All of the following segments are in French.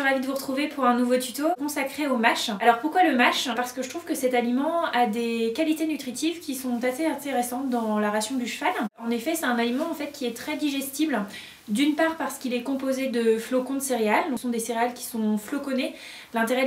ravie de vous retrouver pour un nouveau tuto consacré au mâche. Alors pourquoi le mâche? Parce que je trouve que cet aliment a des qualités nutritives qui sont assez intéressantes dans la ration du cheval. En effet, c'est un aliment en fait qui est très digestible. D'une part parce qu'il est composé de flocons de céréales, ce sont des céréales qui sont floconnées. L'intérêt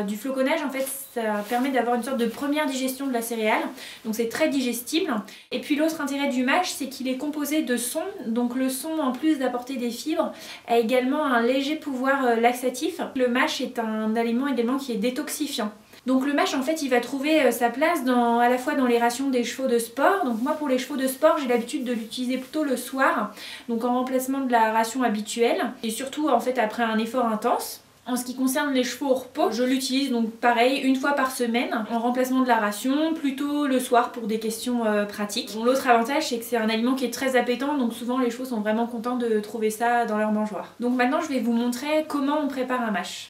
du floconnage en fait, ça permet d'avoir une sorte de première digestion de la céréale, donc c'est très digestible. Et puis l'autre intérêt du mâche, c'est qu'il est composé de son, donc le son en plus d'apporter des fibres, a également un léger pouvoir laxatif. Le mâche est un aliment également qui est détoxifiant. Donc le mâche en fait il va trouver sa place à la fois dans les rations des chevaux de sport. Donc moi pour les chevaux de sport j'ai l'habitude de l'utiliser plutôt le soir, donc en remplacement de la ration habituelle et surtout en fait après un effort intense. En ce qui concerne les chevaux au repos, je l'utilise donc pareil une fois par semaine en remplacement de la ration, plutôt le soir pour des questions pratiques. Bon, l'autre avantage c'est que c'est un aliment qui est très appétant, donc souvent les chevaux sont vraiment contents de trouver ça dans leur mangeoire. Donc maintenant je vais vous montrer comment on prépare un mâche.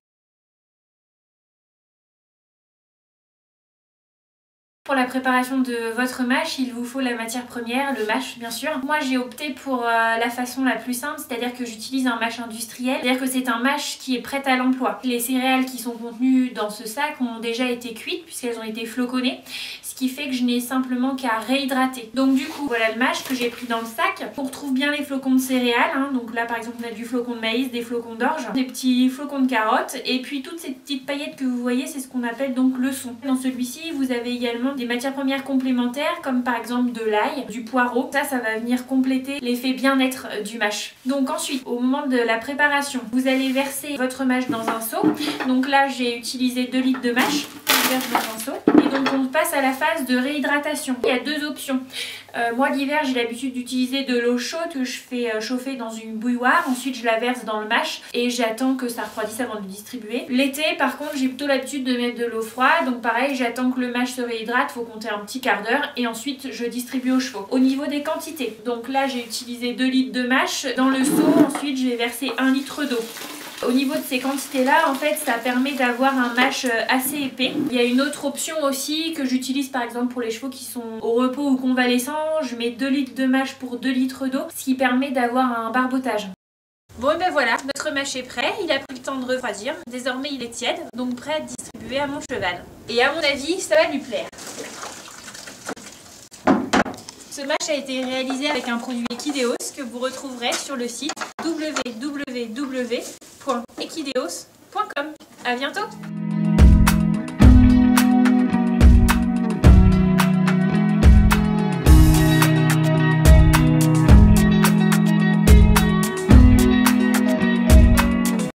Pour la préparation de votre mâche, il vous faut la matière première, le mâche bien sûr. Moi j'ai opté pour la façon la plus simple, c'est-à-dire que j'utilise un mâche industriel, c'est-à-dire que c'est un mâche qui est prêt à l'emploi. Les céréales qui sont contenues dans ce sac ont déjà été cuites puisqu'elles ont été floconnées, ce qui fait que je n'ai simplement qu'à réhydrater. Donc du coup, voilà le mâche que j'ai pris dans le sac. On retrouve bien les flocons de céréales, hein. Donc là par exemple on a du flocon de maïs, des flocons d'orge, des petits flocons de carottes et puis toutes ces petites paillettes que vous voyez, c'est ce qu'on appelle donc le son. Dans celui-ci, vous avez également des matières premières complémentaires comme par exemple de l'ail, du poireau. Ça va venir compléter l'effet bien-être du mâche. Donc ensuite, au moment de la préparation, vous allez verser votre mâche dans un seau. Donc là, j'ai utilisé 2 litres de mâche. Je verse dans un seau. Et donc on passe à la phase de réhydratation. Il y a 2 options. Moi l'hiver j'ai l'habitude d'utiliser de l'eau chaude que je fais chauffer dans une bouilloire. Ensuite je la verse dans le mâche et j'attends que ça refroidisse avant de le distribuer. L'été par contre j'ai plutôt l'habitude de mettre de l'eau froide. Donc pareil, j'attends que le mâche se réhydrate, faut compter un petit quart d'heure et ensuite je distribue aux chevaux. Au niveau des quantités, donc là j'ai utilisé 2 litres de mâche. Dans le seau ensuite je vais verser 1 litre d'eau. Au niveau de ces quantités-là, en fait, ça permet d'avoir un mâche assez épais. Il y a une autre option aussi que j'utilise par exemple pour les chevaux qui sont au repos ou convalescents. Je mets 2 litres de mâche pour 2 litres d'eau, ce qui permet d'avoir un barbotage. Bon et ben voilà, notre mâche est prêt, il a pris le temps de refroidir. Désormais il est tiède, donc prêt à distribuer à mon cheval. Et à mon avis, ça va lui plaire. Ce mâche a été réalisé avec un produit Equideos que vous retrouverez sur le site www.equideos.com. À bientôt!